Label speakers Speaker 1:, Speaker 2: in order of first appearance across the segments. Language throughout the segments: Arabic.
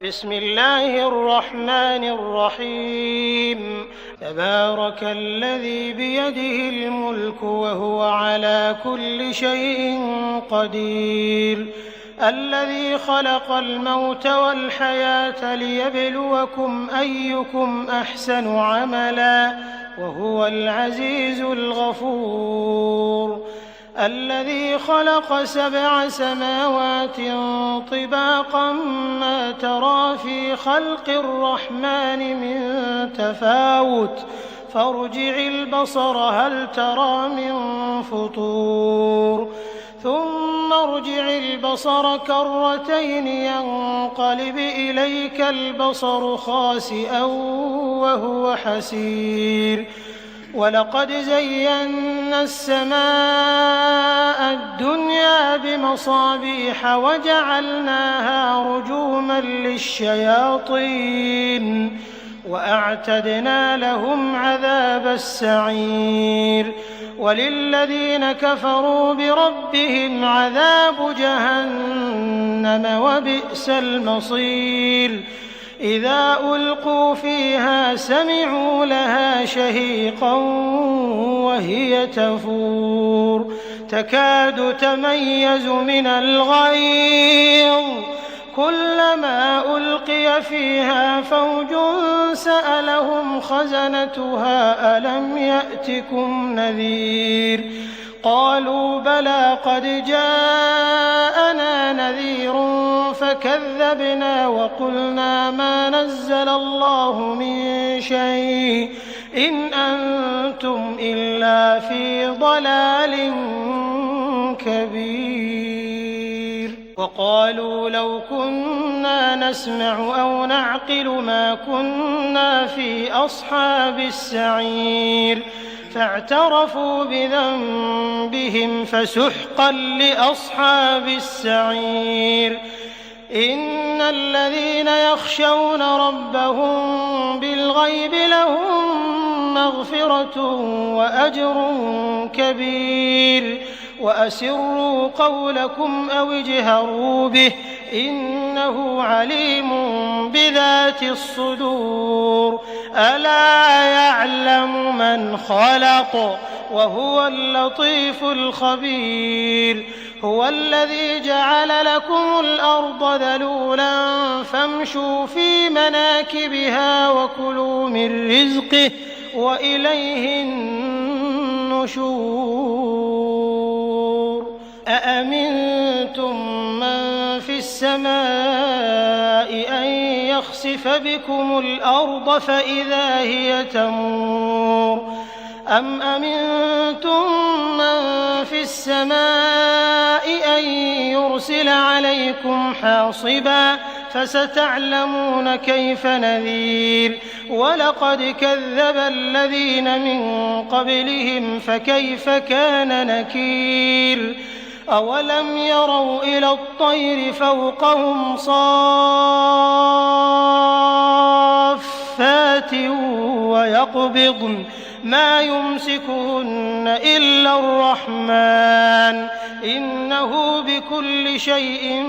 Speaker 1: بسم الله الرحمن الرحيم تبارك الذي بيده الملك وهو على كل شيء قدير الذي خلق الموت والحياة ليبلوكم أيكم أحسن عملا وهو العزيز الغفور الذي خلق 7 سماوات طباقا ما ترى في خلق الرحمن من تفاوت فارجع البصر هل ترى من فطور ثم ارجع البصر كرتين ينقلب إليك البصر خاسئا وهو حسير ولقد زينا السماء الدنيا بمصابيح وجعلناها رجوما للشياطين وأعتدنا لهم عذاب السعير وللذين كفروا بربهم عذاب جهنم وبئس المصير إذا ألقوا فيها سمعوا لها شهيقا وهي تفور تكاد تميز من الغيظ كلما ألقي فيها فوج سألهم خزنتها ألم يأتكم نذير قالوا بلى قد جاءنا نذير فكذبنا وقلنا ما نزل الله من شيء إن أنتم إلا في ضلال كبير وقالوا لو كنا نسمع أو نعقل ما كنا في أصحاب السعير فاعترفوا بذنبهم فسحقا لأصحاب السعير إن الذين يخشون ربهم بالغيب لهم مغفرة وأجر كبير وأسروا قولكم أو اجهروا به إنه عليم بذات الصدور ألا يعلم من خلق وهو اللطيف الخبير هو الذي جعل لكم الأرض ذلولا فامشوا في مناكبها وكلوا من رزقه وإليه النشور أأمنتم من في السماء أن يخسف بكم الأرض فإذا هي تمور أم أمنتم من في السماء أن يرسل عليكم حاصبا فستعلمون كيف نذير ولقد كذب الذين من قبلهم فكيف كان نكير أولم يروا إلى الطير فوقهم صافات ويقبضن ما يمسكهن إلا الرحمن إنه بكل شيء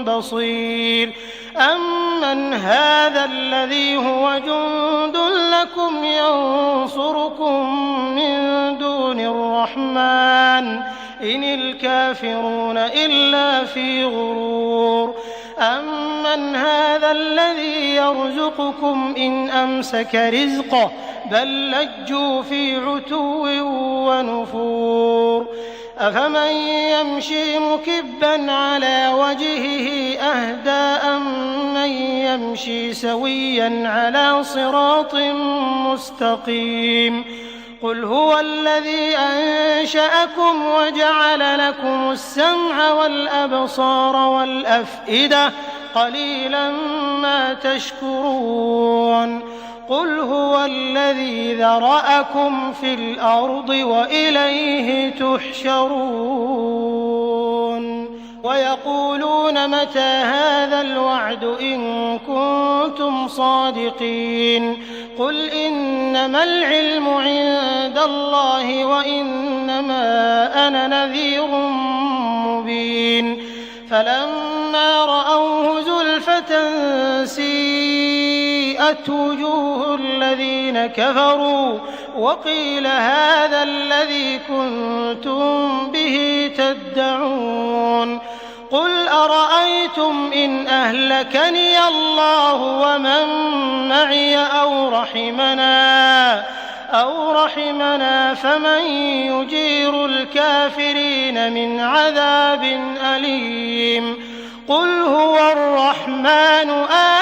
Speaker 1: بصير أمن هذا الذي هو جند لكم ينصركم من دون الرحمن إن الكافرون إلا في غرور أمن هذا الذي يرزقكم إن أمسك رزقه بل لجوا في عتو ونفور أفمن يمشي مكبا على وجهه أهدى أمن يمشي سويا على صراط مستقيم قل هو الذي أنشأكم وجعل لكم السمع والأبصار والأفئدة قليلا ما تشكرون قل هو الذي ذرأكم في الأرض وإليه تحشرون ويقولون متى هذا الوعد إن كنتم صادقين قل إنما العلم عند الله وإنما أنا نذير مبين فلما رأوه زلفة سيئت وجوه الذين كفروا وقيل هذا الذي كنتم به تدعون قل أرأيتم إن أهلكني الله ومن معي أو رحمنا فمن يجير الكافرين من عذاب أليم قل هو الرحمن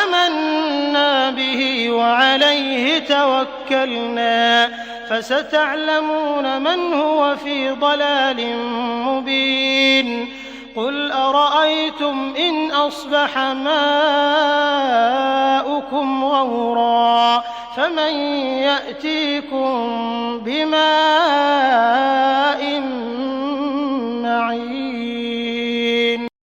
Speaker 1: آمنا به وعليه توكلنا فستعلمون من هو في ضلال مبين قل أرأيتم إن أصبح ماؤكم غورا فمن يأتيكم بماء